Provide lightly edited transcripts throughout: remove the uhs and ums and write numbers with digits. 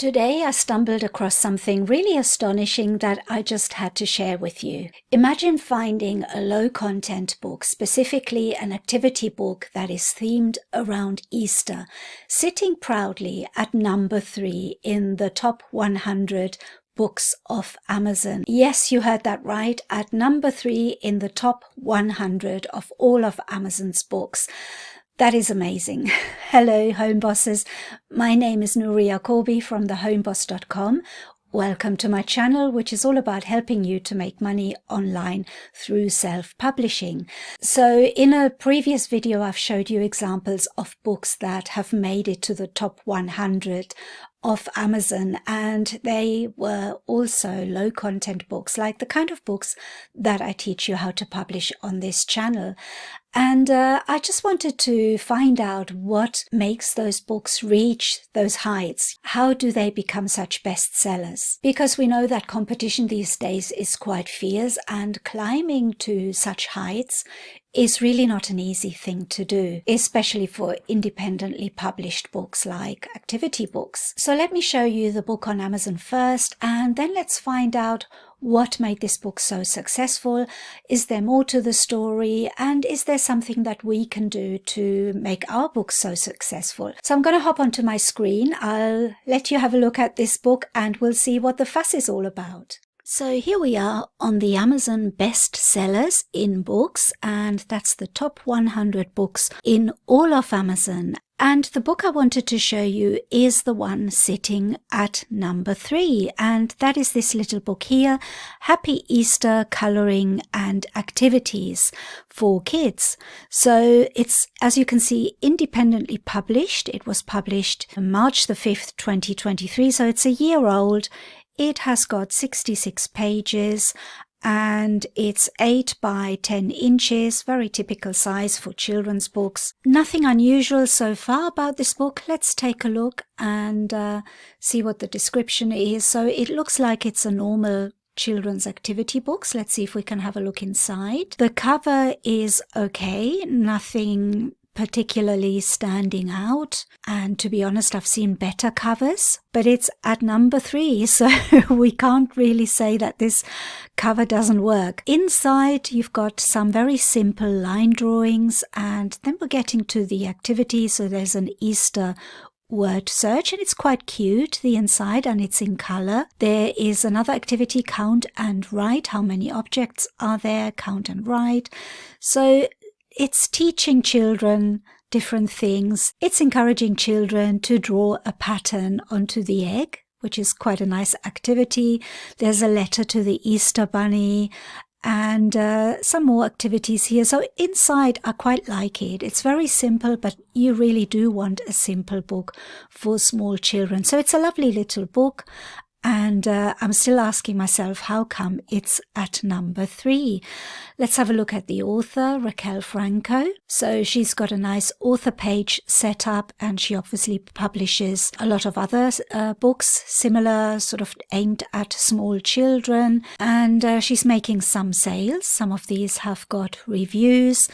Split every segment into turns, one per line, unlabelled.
Today I stumbled across something really astonishing that I just had to share with you. Imagine finding a low-content book, specifically an activity book that is themed around Easter, sitting proudly at number 3 in the top 100 books of Amazon. Yes, you heard that right, at number 3 in the top 100 of all of Amazon's books. That is amazing. Hello, home bosses. My name is Nuria Corby from thehomeboss.com. Welcome to my channel, which is all about helping you to make money online through self-publishing. So in a previous video, I've showed you examples of books that have made it to the top 100 of Amazon, and they were also low content books, like the kind of books that I teach you how to publish on this channel. And I just wanted to find out what makes those books reach those heights. How do they become such bestsellers? Because we know that competition these days is quite fierce, and climbing to such heights is really not an easy thing to do, especially for independently published books like activity books. So let me show you the book on Amazon first, and then let's find out what made this book so successful. Is there more to the story? And is there something that we can do to make our book so successful? So I'm going to hop onto my screen. I'll let you have a look at this book and we'll see what the fuss is all about. So here we are on the Amazon bestsellers in books, and that's the top 100 books in all of Amazon. And the book I wanted to show you is the one sitting at number 3, and that is this little book here, Happy Easter Coloring and Activities for Kids. So it's, as you can see, independently published. It was published March the 5th, 2023, so it's a year old. It has got 66 pages and it's 8 by 10 inches, very typical size for children's books. Nothing unusual so far about this book. Let's take a look and see what the description is. So it looks like it's a normal children's activity books. Let's see if we can have a look inside. The cover is okay, nothing particularly standing out, and to be honest, I've seen better covers, but it's at number 3, so we can't really say that this cover doesn't work. Inside you've got some very simple line drawings, and then we're getting to the activity. So there's an Easter word search, and it's quite cute, the inside, and it's in color. There is another activity, count and write. How many objects are there? Count and write. So it's teaching children different things. It's encouraging children to draw a pattern onto the egg, which is quite a nice activity. There's a letter to the Easter Bunny and some more activities here. So inside I quite like it. It's very simple, but you really do want a simple book for small children. So it's a lovely little book. And I'm still asking myself, how come it's at number 3? Let's have a look at the author, Raquel Franco. So she's got a nice author page set up, and she obviously publishes a lot of other books, similar, sort of aimed at small children. And she's making some sales. Some of these have got reviews,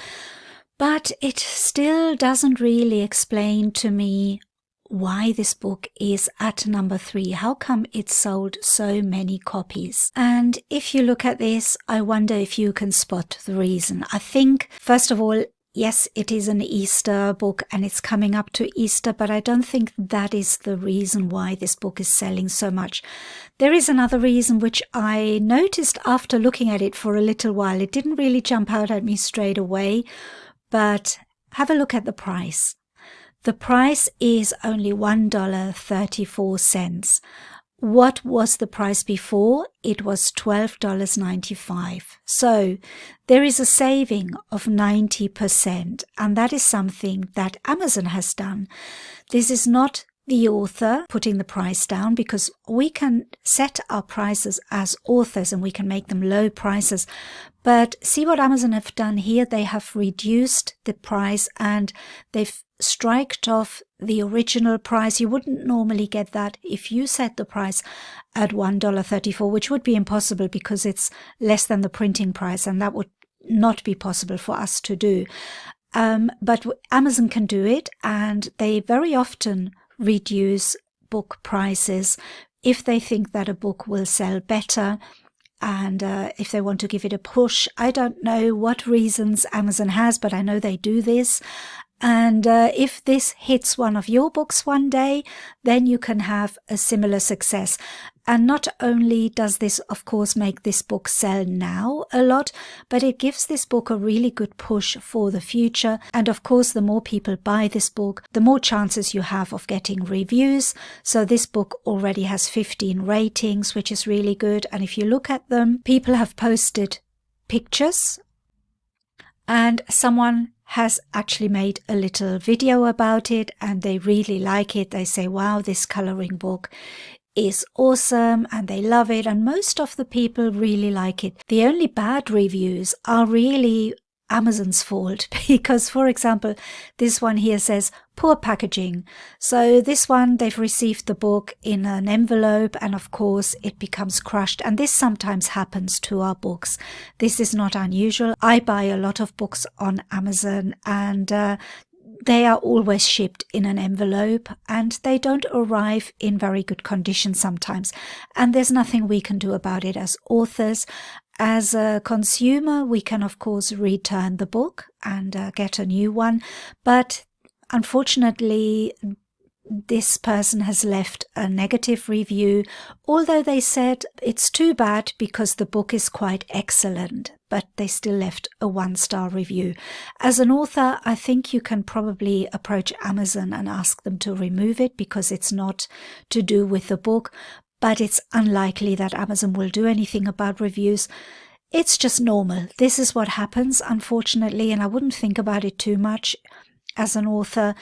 but it still doesn't really explain to me why this book is at number 3. How come it sold so many copies? And if you look at this, I wonder if you can spot the reason. I think, first of all, yes, it is an Easter book and it's coming up to Easter, but I don't think that is the reason why this book is selling so much. There is another reason which I noticed after looking at it for a little while. It didn't really jump out at me straight away, but have a look at the price. The price is only $1.34. What was the price before? It was $12.95. So there is a saving of 90%, and that is something that Amazon has done. This is not the author putting the price down, because we can set our prices as authors and we can make them low prices. But see what Amazon have done here. They have reduced the price and they've striked off the original price. You wouldn't normally get that if you set the price at $1.34, which would be impossible because it's less than the printing price, and that would not be possible for us to do. But Amazon can do it, and they very often reduce book prices if they think that a book will sell better. And if they want to give it a push. I don't know what reasons Amazon has, but I know they do this. And if this hits one of your books one day, then you can have a similar success. And not only does this, of course, make this book sell now a lot, but it gives this book a really good push for the future. And of course, the more people buy this book, the more chances you have of getting reviews. So this book already has 15 ratings, which is really good. And if you look at them, people have posted pictures, and someone has actually made a little video about it, and they really like it. They say, wow, this coloring book is awesome, and they love it, and most of the people really like it. The only bad reviews are really Amazon's fault, because, for example, this one here says poor packaging. So this one, they've received the book in an envelope, and of course it becomes crushed, and this sometimes happens to our books. This is not unusual. I buy a lot of books on Amazon, and they are always shipped in an envelope, and they don't arrive in very good condition sometimes, and there's nothing we can do about it as authors. As a consumer, we can of course return the book and get a new one, but unfortunately this person has left a negative review, although they said it's too bad because the book is quite excellent, but they still left a 1-star review. As an author, I think you can probably approach Amazon and ask them to remove it because it's not to do with the book, but it's unlikely that Amazon will do anything about reviews. It's just normal. This is what happens, unfortunately, and I wouldn't think about it too much. As an author,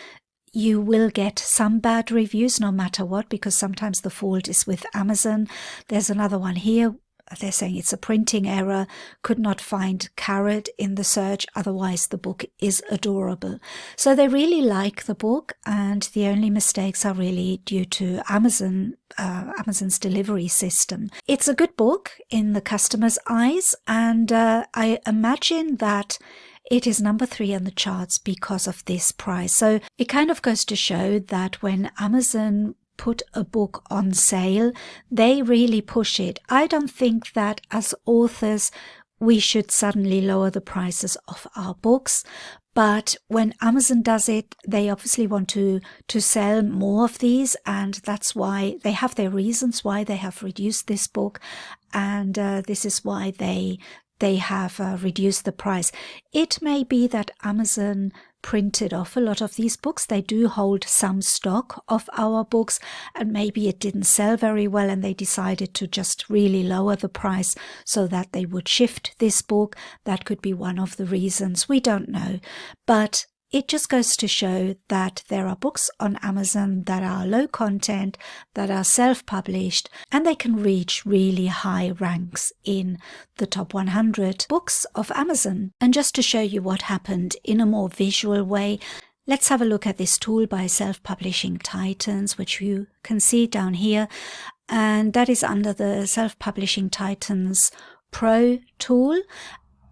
you will get some bad reviews no matter what, because sometimes the fault is with Amazon. There's another one here. They're saying it's a printing error, could not find carrot in the search, otherwise the book is adorable. So they really like the book, and the only mistakes are really due to Amazon's delivery system. It's a good book in the customer's eyes, and I imagine that it is number 3 on the charts because of this price. So it kind of goes to show that when Amazon put a book on sale, they really push it. I don't think that as authors we should suddenly lower the prices of our books, but when Amazon does it, they obviously want to sell more of these, and that's why they have their reasons why they have reduced this book, and this is why they have reduced the price. It may be that Amazon printed off a lot of these books. They do hold some stock of our books, and maybe it didn't sell very well and they decided to just really lower the price so that they would shift this book. That could be one of the reasons. We don't know. But it just goes to show that there are books on Amazon that are low content, that are self-published, and they can reach really high ranks in the top 100 books of Amazon. And just to show you what happened in a more visual way, let's have a look at this tool by Self-Publishing Titans, which you can see down here. And that is under the Self-Publishing Titans Pro tool.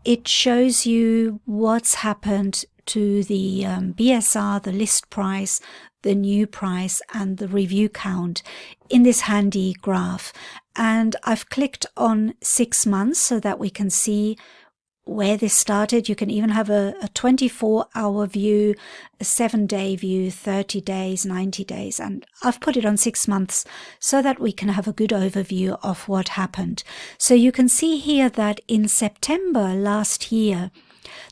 It shows you what's happened to the BSR, the list price, the new price, and the review count in this handy graph. And I've clicked on 6 months so that we can see where this started. You can even have a 24-hour view, a 7-day view, 30 days, 90 days. And I've put it on 6 months so that we can have a good overview of what happened. So you can see here that in September last year,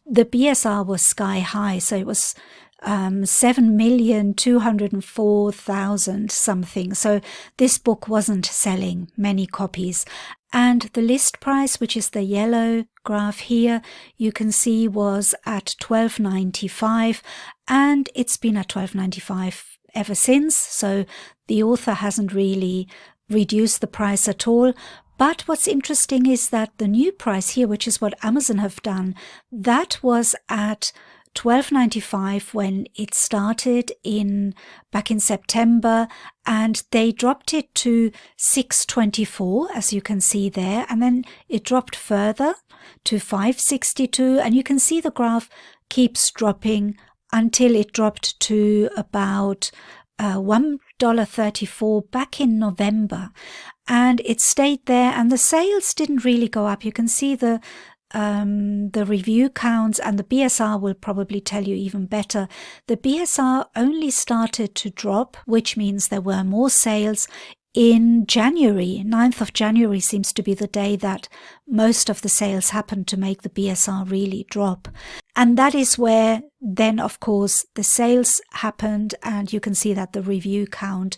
the BSR was sky high. So it was 7,204,000 something. So this book wasn't selling many copies. And the list price, which is the yellow graph here, you can see was at $12.95, and it's been at $12.95 ever since. So the author hasn't really reduced the price at all. But what's interesting is that the new price here, which is what Amazon have done, that was at $12.95 when it started back in September, and they dropped it to $6.24, as you can see there, and then it dropped further to $5.62, and you can see the graph keeps dropping until it dropped to about $1 $1.34 back in November, and it stayed there, and the sales didn't really go up. You can see the review counts, and the BSR will probably tell you even better. The BSR only started to drop, which means there were more sales in January. 9th of January seems to be the day that most of the sales happened to make the BSR really drop. And that is where then, of course, the sales happened, and you can see that the review count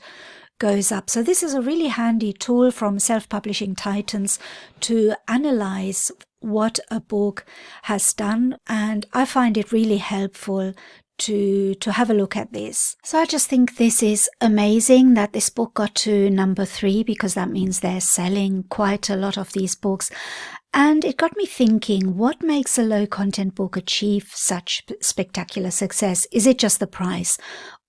goes up. So this is a really handy tool from Self-Publishing Titans to analyze what a book has done, and I find it really helpful to have a look at this. So I just think this is amazing that this book got to number 3, because that means they're selling quite a lot of these books. And it got me thinking, what makes a low content book achieve such spectacular success? Is it just the price?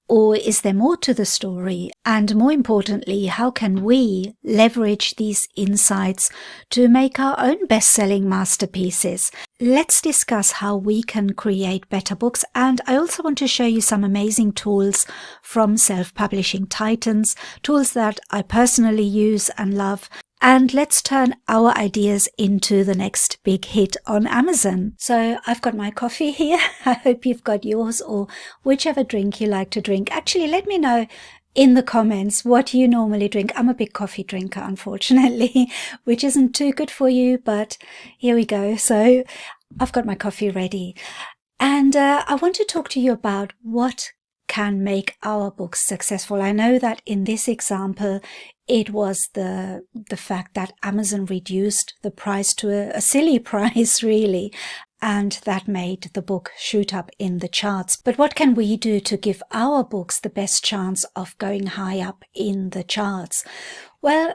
Or is there more to the story? And more importantly, how can we leverage these insights to make our own best-selling masterpieces? Let's discuss how we can create better books. And I also want to show you some amazing tools from Self-Publishing Titans, tools that I personally use and love. And let's turn our ideas into the next big hit on Amazon. So I've got my coffee here. I hope you've got yours, or whichever drink you like to drink. Actually, let me know in the comments what you normally drink. I'm a big coffee drinker, unfortunately, which isn't too good for you, but here we go. So I've got my coffee ready. And I want to talk to you about what can make our books successful. I know that in this example, it was the fact that Amazon reduced the price to a silly price, really, and that made the book shoot up in the charts. But what can we do to give our books the best chance of going high up in the charts? Well,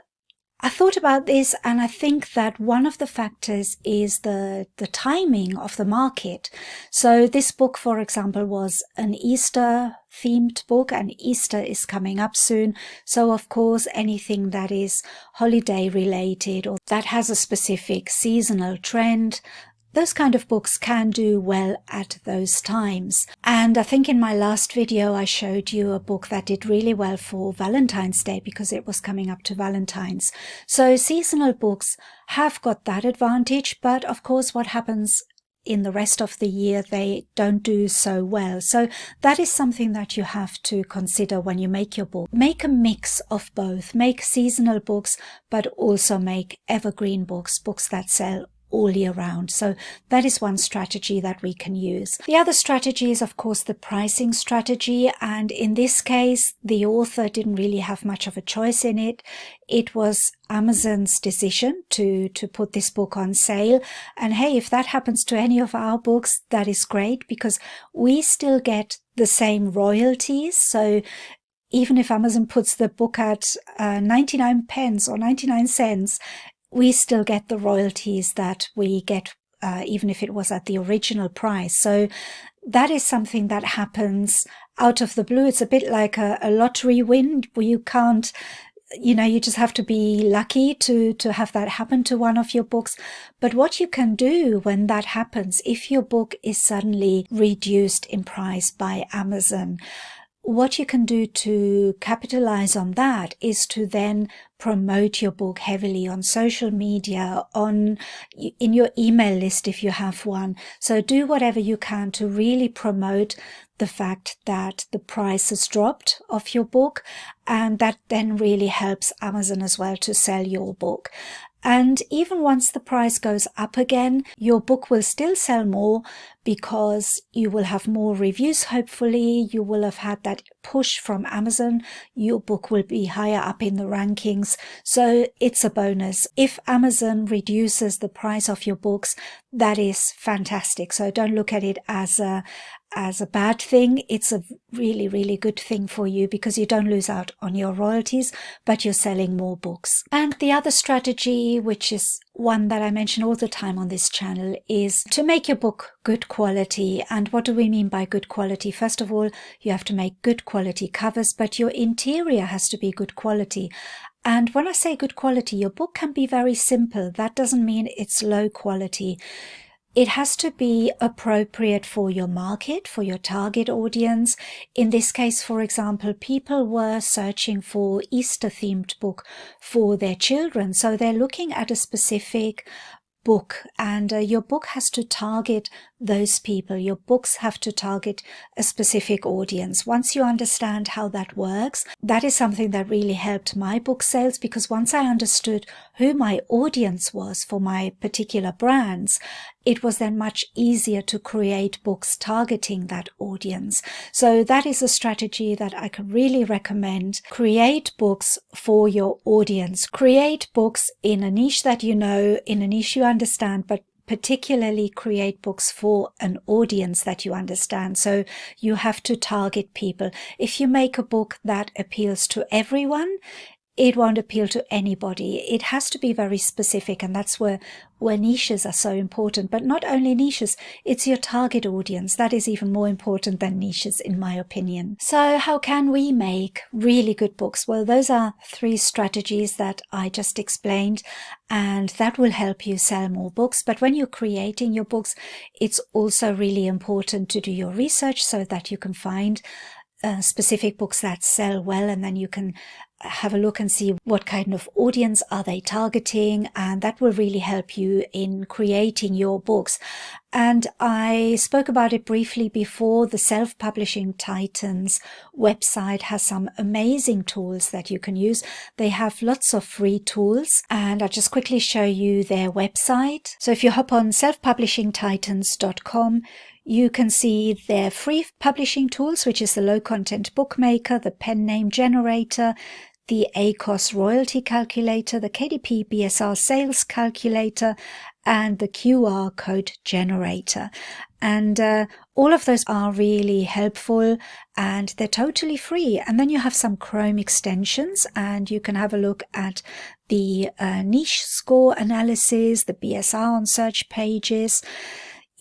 I thought about this, and I think that one of the factors is the timing of the market. So this book, for example, was an Easter themed book, and Easter is coming up soon. So of course, anything that is holiday related or that has a specific seasonal trend, those kind of books can do well at those times. And I think in my last video, I showed you a book that did really well for Valentine's Day because it was coming up to Valentine's. So seasonal books have got that advantage, but of course, what happens in the rest of the year, they don't do so well. So that is something that you have to consider when you make your book. Make a mix of both. Make seasonal books, but also make evergreen books, books that sell all year round. So that is one strategy that we can use. The other strategy is, of course, the pricing strategy. And in this case, the author didn't really have much of a choice in it. It was Amazon's decision to put this book on sale. And hey, if that happens to any of our books, that is great, because we still get the same royalties. So even if Amazon puts the book at 99 pence or 99 cents, we still get the royalties that we get even if it was at the original price. So that is something that happens out of the blue. It's a bit like a lottery win where you can't, you just have to be lucky to have that happen to one of your books. But what you can do when that happens, if your book is suddenly reduced in price by Amazon, what you can do to capitalize on that is to then promote your book heavily on social media, in your email list if you have one. So do whatever you can to really promote the fact that the price has dropped of your book, and that then really helps Amazon as well to sell your book. And even once the price goes up again, your book will still sell more because you will have more reviews. Hopefully, you will have had that push from Amazon. Your book will be higher up in the rankings. So it's a bonus. If Amazon reduces the price of your books, that is fantastic. So don't look at it as a bad thing. It's a really, really good thing for you because you don't lose out on your royalties, but you're selling more books. And the other strategy, which is one that I mention all the time on this channel, is to make your book good quality. And what do we mean by good quality? First of all, you have to make good quality covers, but your interior has to be good quality. And when I say good quality, your book can be very simple. That doesn't mean it's low quality. It has to be appropriate for your market, for your target audience. In this case, for example, people were searching for Easter themed book for their children. So they're looking at a specific book, and your book has to target those people. Your books have to target a specific audience. Once you understand how that works, that is something that really helped my book sales, because once I understood who my audience was for my particular brands, it was then much easier to create books targeting that audience. So that is a strategy that I can really recommend. Create books for your audience. Create books in a niche that you know, in a niche you understand, but particularly create books for an audience that you understand. So you have to target people. If you make a book that appeals to everyone, it won't appeal to anybody. It has to be very specific, and that's where niches are so important. But not only niches, it's your target audience. That is even more important than niches, in my opinion. So how can we make really good books? Well, those are 3 strategies that I just explained, and that will help you sell more books. But when you're creating your books, it's also really important to do your research so that you can find specific books that sell well, and then you can have a look and see what kind of audience are they targeting, and that will really help you in creating your books. And I spoke about it briefly before. The Self-Publishing Titans website has some amazing tools that you can use. They have lots of free tools, and I'll just quickly show you their website. So if you hop on selfpublishingtitans.com, you can see their free publishing tools, which is the low content bookmaker, the pen name generator, the ACOS royalty calculator, the KDP BSR sales calculator, and the QR code generator. And all of those are really helpful, and they're totally free. And then you have some Chrome extensions, and you can have a look at the niche score analysis, the BSR on search pages.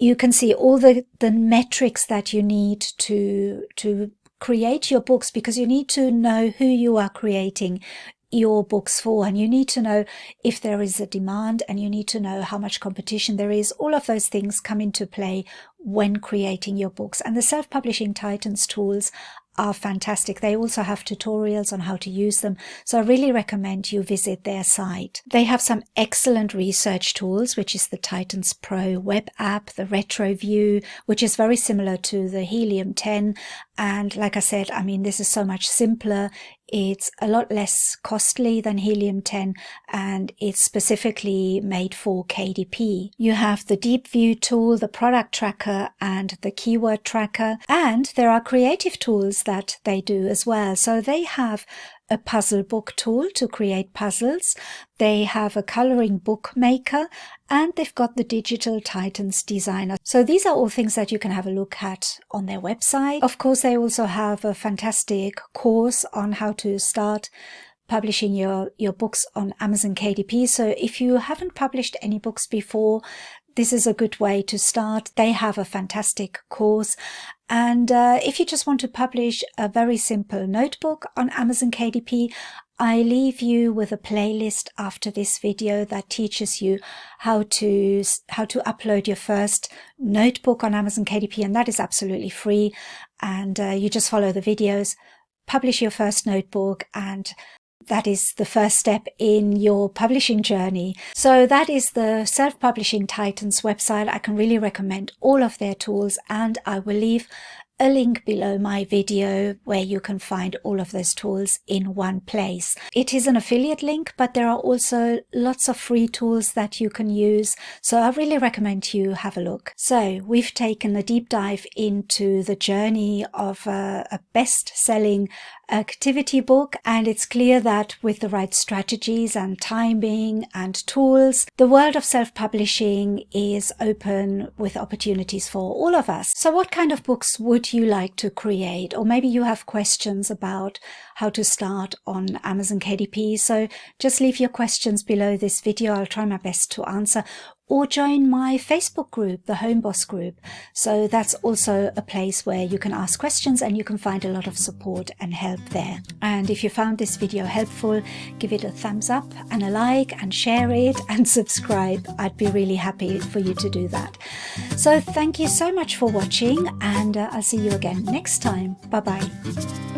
You can see all the metrics that you need to create your books, because you need to know who you are creating your books for, and you need to know if there is a demand, and you need to know how much competition there is. All of those things come into play when creating your books. And the Self-Publishing Titans tools are fantastic. They also have tutorials on how to use them, so I really recommend you visit their site. They have some excellent research tools, which is the Titans Pro web app, the Retro View, which is very similar to the Helium 10. And like I said, I mean, this is so much simpler. It's a lot less costly than Helium 10, and it's specifically made for KDP. You have the Deep View tool, the product tracker, and the keyword tracker. And there are creative tools that they do as well. So they have a puzzle book tool to create puzzles. They have a coloring bookmaker, and they've got the Digital Titans Designer. So these are all things that you can have a look at on their website. Of course, they also have a fantastic course on how to start publishing your books on Amazon KDP. So if you haven't published any books before, this is a good way to start. They have a fantastic course. And if you just want to publish a very simple notebook on Amazon KDP, I leave you with a playlist after this video that teaches you how to upload your first notebook on Amazon KDP, and that is absolutely free. And you just follow the videos, publish your first notebook, and that is the first step in your publishing journey. So that is the Self-Publishing Titans website. I can really recommend all of their tools, and I will leave a link below my video where you can find all of those tools in one place. It is an affiliate link, but there are also lots of free tools that you can use. So I really recommend you have a look. So we've taken a deep dive into the journey of a best-selling activity book, and it's clear that with the right strategies and timing and tools, the world of self-publishing is open with opportunities for all of us. So what kind of books would you like to create? Or maybe you have questions about how to start on Amazon KDP. So just leave your questions below this video. I'll try my best to answer. or join my Facebook group, the Home Boss group. So that's also a place where you can ask questions and you can find a lot of support and help there. And if you found this video helpful, give it a thumbs up and a like and share it and subscribe. I'd be really happy for you to do that. So thank you so much for watching, and I'll see you again next time. Bye bye.